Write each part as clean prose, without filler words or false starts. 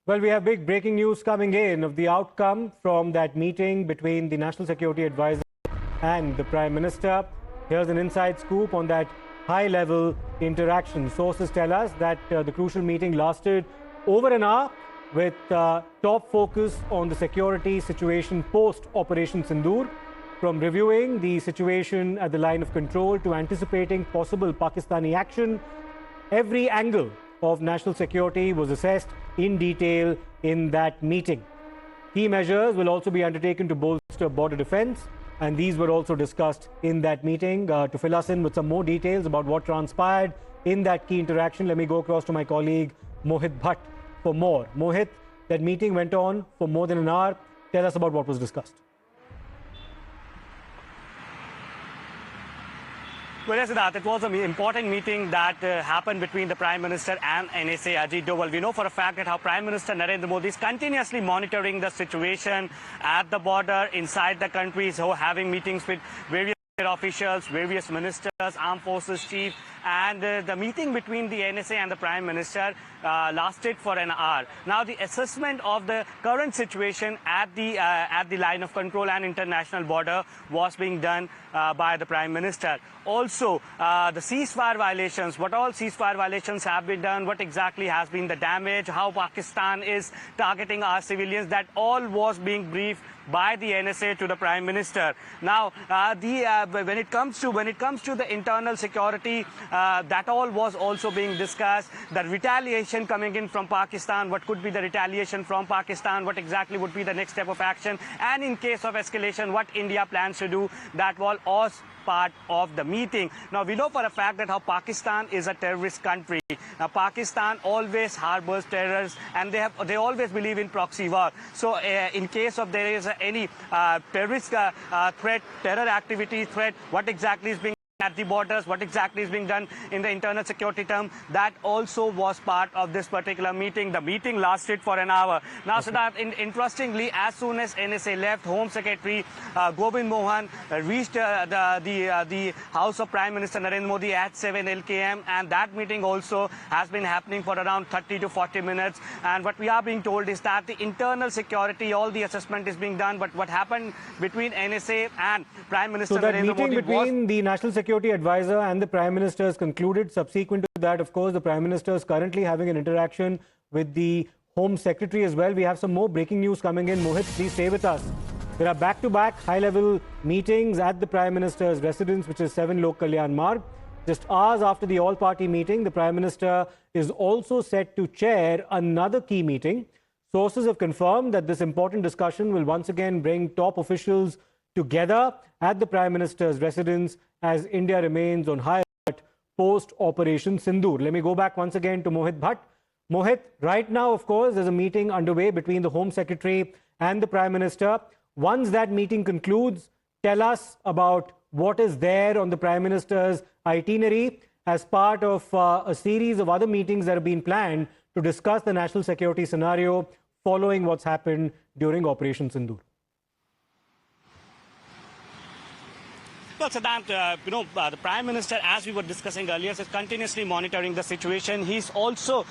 Well, we have big breaking news coming in of the outcome from that meeting between the National Security Advisor and the Prime Minister. Here's an inside scoop on that high-level interaction. Sources tell us that the crucial meeting lasted over an hour with top focus on the security situation post-Operation Sindoor. From reviewing the situation at the line of control to anticipating possible Pakistani action, every angle of national security was assessed in detail in that meeting. Key measures will also be undertaken to bolster border defense, and these were also discussed in that meeting. To fill us in with some more details about what transpired in that key interaction, let me go across to my colleague Mohit Bhatt for more. Mohit, that meeting went on for more than an hour. Tell us about what was discussed. Well, yes, Siddharth, it was an important meeting that happened between the Prime Minister and NSA Ajit Doval. We know for a fact that how Prime Minister Narendra Modi is continuously monitoring the situation at the border, inside the country, so having meetings with various officials, various ministers, armed forces chief, and the meeting between the NSA and the Prime Minister lasted for an hour. Now, the assessment of the current situation at the line of control and international border was being done by the Prime Minister. Also, the ceasefire violations, what all ceasefire violations have been done, what exactly has been the damage, how Pakistan is targeting our civilians, that all was being briefed by the NSA to the Prime Minister. Now, when it comes to the internal security, that all was also being discussed. The retaliation coming in from Pakistan, what could be the retaliation from Pakistan, what exactly would be the next step of action, and in case of escalation, what India plans to do. That was all part of the meeting. Now, we know for a fact that how Pakistan is a terrorist country. Now, Pakistan always harbors terrorists, and they always believe in proxy war. So, in case of there is any terrorist threat, terror activity threat, what exactly is being at the borders, what exactly is being done in the internal security term, that also was part of this particular meeting. The meeting lasted for an hour. Now, Siddharth, interestingly, as soon as NSA left, Home Secretary Govind Mohan reached the house of Prime Minister Narendra Modi at 7 LKM, and that meeting also has been happening for around 30 to 40 minutes. And what we are being told is that the internal security, all the assessment is being done, but what happened between NSA and Prime Minister Narendra Modi between the National Security Advisor and the Prime Minister is concluded. Subsequent to that, of course, the Prime Minister is currently having an interaction with the Home Secretary as well. We have some more breaking news coming in. Mohit, please stay with us. There are back-to-back high-level meetings at the Prime Minister's residence, which is 7 Lok Kalyan Marg. Just hours after the all-party meeting, the Prime Minister is also set to chair another key meeting. Sources have confirmed that this important discussion will once again bring top officials together at the Prime Minister's residence as India remains on high alert post-Operation Sindoor. Let me go back once again to Mohit Bhatt. Mohit, right now, of course, there's a meeting underway between the Home Secretary and the Prime Minister. Once that meeting concludes, tell us about what is there on the Prime Minister's itinerary as part of a series of other meetings that have been planned to discuss the national security scenario following what's happened during Operation Sindoor. Well, Siddharth, the Prime Minister, as we were discussing earlier, is continuously monitoring the situation. He's also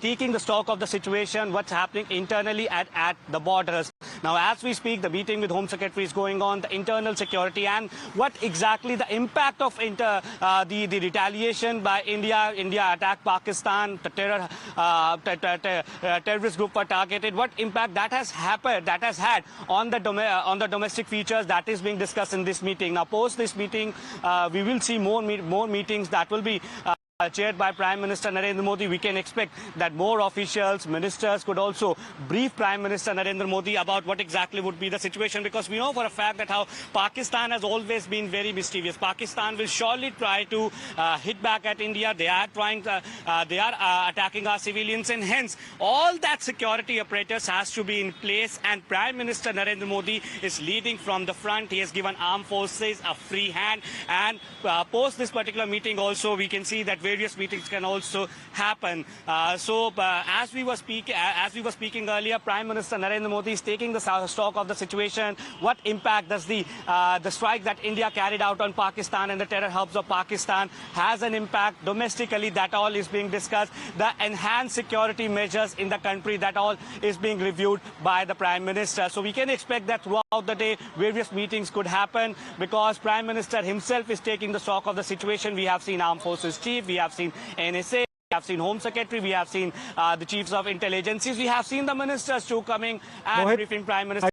taking the stock of the situation, what's happening internally at the borders. Now, as we speak, the meeting with Home Secretary is going on, the internal security, and what exactly the impact of the retaliation by India. India attacked Pakistan, the terrorist group were targeted. What impact that has had on the domestic features, that is being discussed in this meeting. Now, post this meeting, we will see more meetings that will be chaired by Prime Minister Narendra Modi. We can expect that more officials, ministers could also brief Prime Minister Narendra Modi about what exactly would be the situation, because we know for a fact that how Pakistan has always been very mischievous. Pakistan will surely try to hit back at India. They are attacking our civilians, and hence all that security apparatus has to be in place, and Prime Minister Narendra Modi is leading from the front. He has given armed forces a free hand, and post this particular meeting also we can see that various meetings can also happen. As we were speaking earlier, Prime Minister Narendra Modi is taking the stock of the situation. What impact does the strike that India carried out on Pakistan and the terror hubs of Pakistan has an impact domestically? That all is being discussed. The enhanced security measures in the country, that all is being reviewed by the Prime Minister. So we can expect that throughout the day various meetings could happen, because Prime Minister himself is taking the stock of the situation. We have seen Armed Forces Chief, we have seen NSA, we have seen Home Secretary, we have seen the chiefs of intelligences, we have seen the ministers too coming and Mohit, briefing Prime Minister.